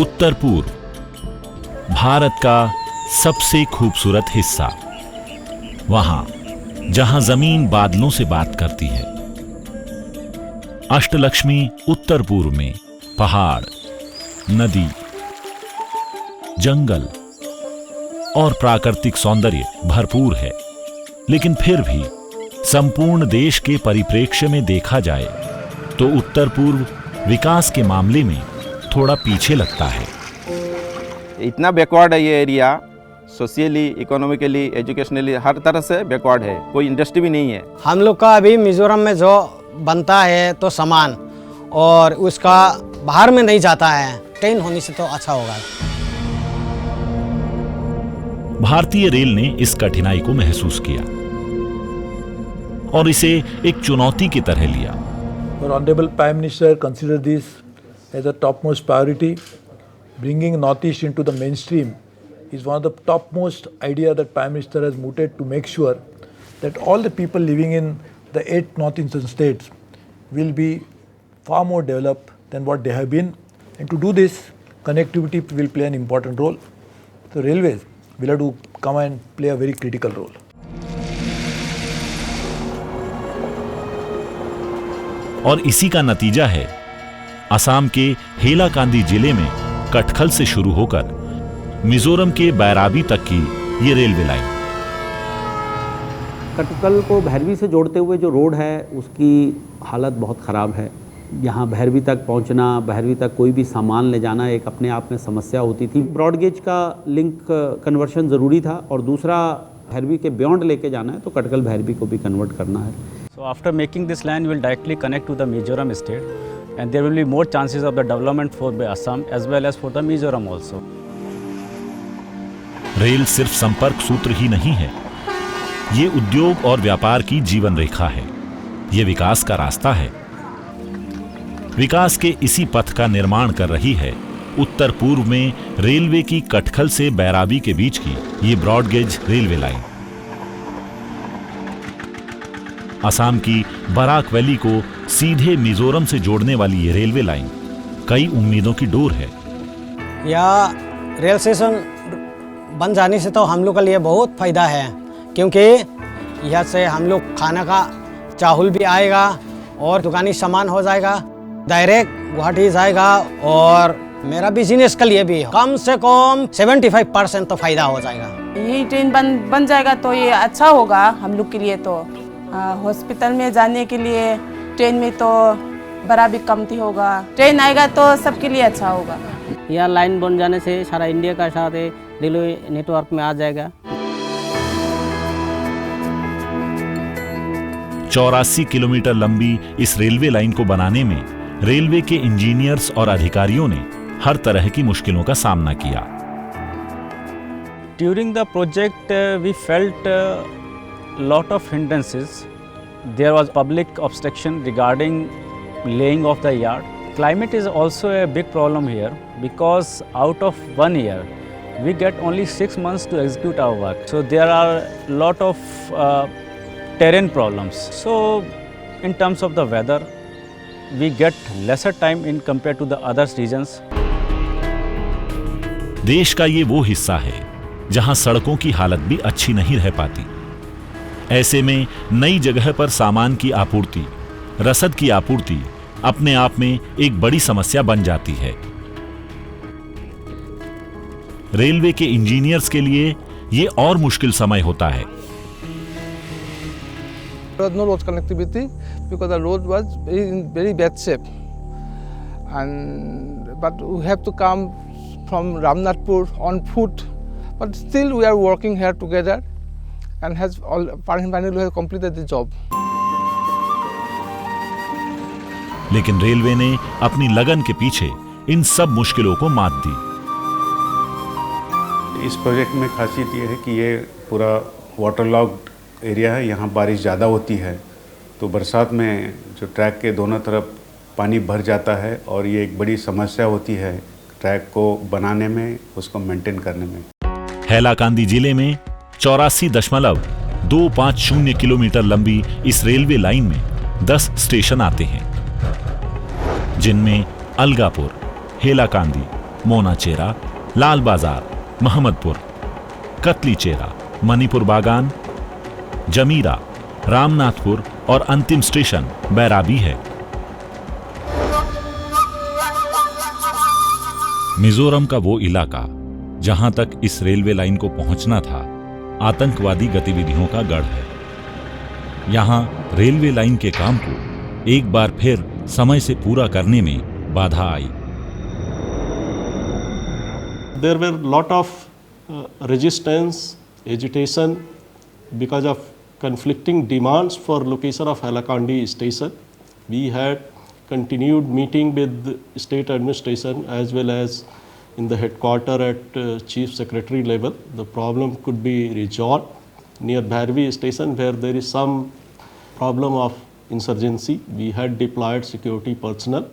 उत्तर पूर्व, भारत का सबसे खूबसूरत हिस्सा, वहां जहां जमीन बादलों से बात करती है। अष्टलक्ष्मी उत्तर पूर्व में पहाड़, नदी, जंगल और प्राकृतिक सौंदर्य भरपूर है, लेकिन फिर भी संपूर्ण देश के परिप्रेक्ष्य में देखा जाए तो उत्तर पूर्व विकास के मामले में थोड़ा पीछे लगता है। इतना बैकवर्ड है ये एरिया, सोशली, इकोनॉमिकली, एजुकेशनली हर तरह से बैकवर्ड है, कोई इंडस्ट्री भी नहीं है। हम लोग का अभी मिजोरम में जो बनता है तो सामान और उसका बाहर में नहीं जाता है, ट्रेन होने से तो अच्छा होगा। भारतीय रेल ने इस कठिनाई को महसूस किया और इसे एक चुनौती की तरह लिया। Honorable Prime Minister consider this as a topmost priority. Bringing Northeast into the mainstream is one of the topmost idea that Prime Minister has mooted to make sure that all the people living in the 8 northeastern states will be far more developed than what they have been. And to do this, connectivity will play an important role. So railways will have to come and play a very critical role. और इसी का नतीजा है असम के हेलाकांदी जिले में कटखल से शुरू होकर मिजोरम के बैराबी तक की ये रेलवे लाइन। कटकल को भैरवी से जोड़ते हुए जो रोड है उसकी हालत बहुत ख़राब है। यहाँ भैरवी तक पहुँचना, भैरवी तक कोई भी सामान ले जाना एक अपने आप में समस्या होती थी। ब्रॉडगेज का लिंक कन्वर्शन ज़रूरी था और दूसरा भैरवी के बियॉन्ड लेके जाना है तो कटकल भैरवी को भी कन्वर्ट करना है। So after making this line, we will directly connect to the Mizoram state, and there will be more chances of the development for Assam as well as for the Mizoram also. Rail सिर्फ संपर्क सूत्र ही नहीं है, ये उद्योग और व्यापार की जीवन रेखा है, ये विकास का रास्ता है। विकास के इसी पथ का निर्माण कर रही है उत्तर पूर्व में रेलवे की कटखल से बैराबी के बीच की ये ब्रॉडगेज रेलवे लाइन। असम की बराक वैली को सीधे मिजोरम से जोड़ने वाली ये रेलवे लाइन कई उम्मीदों की डोर है। यह रेल स्टेशन बन जाने से तो हम लोग के लिए बहुत फायदा है, क्योंकि यह से हम लोग खाना का चावल भी आएगा और दुकानी सामान हो जाएगा, डायरेक्ट गुवाहाटी जाएगा और मेरा बिजनेस के लिए भी कम से कम 75% तो फायदा हो जाएगा। यही ट्रेन बन जाएगा तो ये अच्छा होगा हम लोग के लिए। तो हॉस्पिटल में जाने के लिए ट्रेन में तो बड़ा भी कमती होगा, ट्रेन आएगा तो सबके लिए अच्छा होगा। यह लाइन बन जाने से सारा इंडिया का साथ रेलवे नेटवर्क में आ जाएगा। 84 किलोमीटर लंबी इस रेलवे लाइन को बनाने में रेलवे के इंजीनियर्स और अधिकारियों ने हर तरह की मुश्किलों का सामना किया। During the project, we felt lot of hindrances. There was public obstruction regarding laying of the yard. Climate is also a big problem here because out of 1 year we get only 6 months to execute our work. So there are lot of terrain problems. So in terms of the weather, we get lesser time in compared to the other regions. देश का ये वो हिस्सा है जहां सड़कों की हालत भी अच्छी नहीं रह पाती। ऐसे में नई जगह पर सामान की आपूर्ति, रसद की आपूर्ति अपने आप में एक बड़ी समस्या बन जाती है। रेलवे के इंजीनियर्स के लिए ये और मुश्किल समय होता है। There was no road connectivity because the road was in very bad shape, but we have to come from Ramnathpur on foot. But still we are working here together and finally we have completed the job. लेकिन railway ने अपनी लगन के पीछे इन सब मुश्किलों को मात दी। इस प्रोजेक्ट में खासियत ये है कि ये पूरा वाटरलॉग्ड एरिया है, यहाँ बारिश ज़्यादा होती है तो बरसात में जो ट्रैक के दोनों तरफ पानी भर जाता है और ये एक बड़ी समस्या होती है ट्रैक को बनाने में, उसको मेंटेन करने में। हैलाकांदी जिले में 84.250 किलोमीटर लंबी इस रेलवे लाइन में 10 स्टेशन आते हैं, जिनमें अलगापुर, हेलाकांदी, मोनाचेरा, लाल बाजार, महमदपुर, कतली चेरा, मणिपुर बागान, जमीरा, रामनाथपुर और अंतिम स्टेशन बैराबी है। मिजोरम का वो इलाका जहां तक इस रेलवे लाइन को पहुंचना था, आतंकवादी गतिविधियों का गढ़ है। यहां रेलवे लाइन के काम को एक बार फिर समय से पूरा करने में बाधा आई। There were lot of resistance, agitation because of conflicting demands for location of Hailakandi station. We had continued meeting with state administration as well as in the headquarter at chief secretary level. The problem could be resolved near Bhairavi station where there is some problem of insurgency. We had deployed security personnel.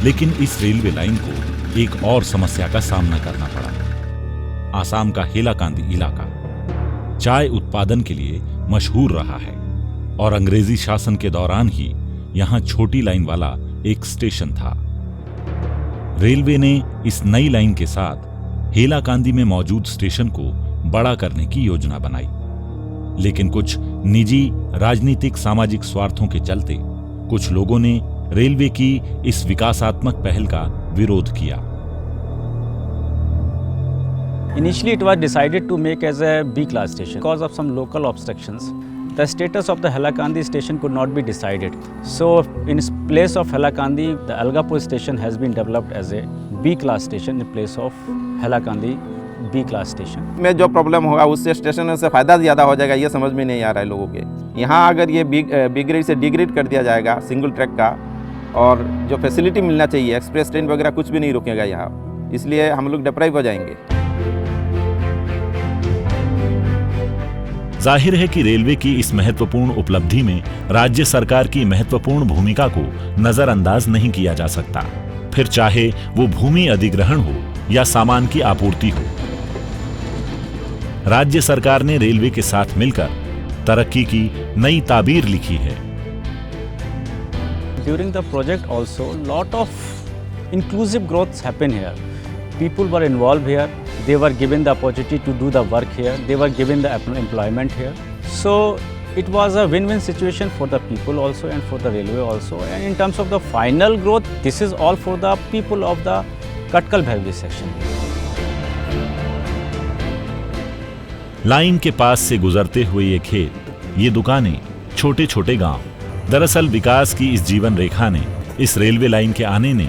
लेकिन इस railway line को एक और समस्या का सामना करना पड़ा। आसाम का हेलाकांदी इलाका चाय उत्पादन के लिए मशहूर रहा है और अंग्रेजी शासन के दौरान ही यहां छोटी लाइन वाला एक स्टेशन था। रेलवे ने इस नई लाइन के साथ हेलाकांदी में मौजूद स्टेशन को बड़ा करने की योजना बनाई, लेकिन कुछ निजी राजनीतिक सामाजिक स्वार्थों के चलते कुछ लोगों ने रेलवे की इस विकासात्मक पहल का विरोध किया। Initially it was decided to make as a B class station because of some local obstructions. The status of the Hailakandi station could not be decided. So in place of Hailakandi, the Algapur station has been developed as a B class station in place of Hailakandi B class station. में जो problem होगा उससे station से फ़ायदा ज़्यादा हो जाएगा, ये समझ में नहीं आ रहा है लोगों के। यहाँ अगर ये बी ग्रेड से डी ग्रेड कर दिया जाएगा सिंगल ट्रैक का, और जो फैसिलिटी मिलना चाहिए, एक्सप्रेस ट्रेन वगैरह कुछ भी नहीं रुकेगा यहाँ, इसलिए हम लोग डिप्राइव हो जाएंगे। जाहिर है कि रेलवे की इस महत्वपूर्ण उपलब्धि में राज्य सरकार की महत्वपूर्ण भूमिका को नजरअंदाज नहीं किया जा सकता, फिर चाहे वो भूमि अधिग्रहण हो या सामान की आपूर्ति हो। राज्य सरकार ने रेलवे के साथ मिलकर तरक्की की नई ताबीर लिखी है। During the project also, lot of inclusive growths happen here. People were involved here. They were given the opportunity to do the work here. They were given the employment here. So it was a win-win situation for the people also and for the railway also. And in terms of the final growth, this is all for the people of the Katkal Bhairavi section. Line के पास से गुजरते हुए ये खेत, ये दुकानें, छोटे छोटे गांव, दरअसल विकास की इस जीवन रेखा ने, इस रेलवे लाइन के आने ने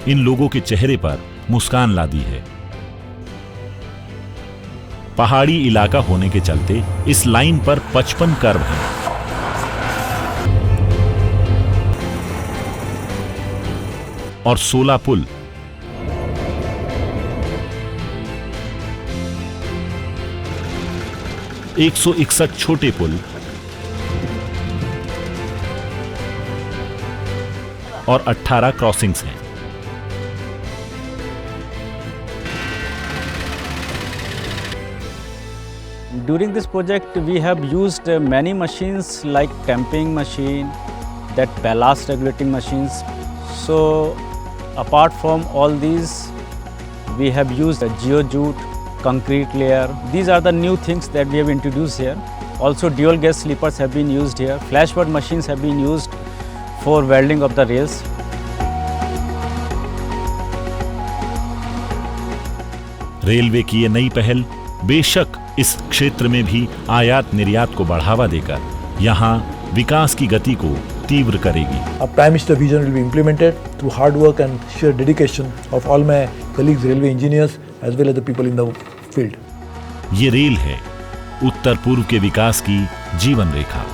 इन लोगों के चेहरे पर मुस्कान ला दी है। पहाड़ी इलाका होने के चलते इस लाइन पर 55 कर्व हैं। और 16 पुल। एक 161 छोटे पुल और 18 क्रॉसिंग्स हैं। During this project, we have used many machines like tamping machine, that ballast regulating machines. So, apart from all these, we have used a geojute, concrete layer. These are the new things that we have introduced here. Also, dual gas sleepers have been used here. Flashboard machines have been used for welding of the rails. Railway की ये नई पहल बेशक इस क्षेत्र में भी आयात निर्यात को बढ़ावा देकर यहाँ विकास की गति को तीव्र करेगी। Our Prime Minister vision will be implemented through hard work and sheer dedication of all my colleagues, railway engineers, as well as the people in the field. ये रेल है उत्तर पूर्व के विकास की जीवन रेखा।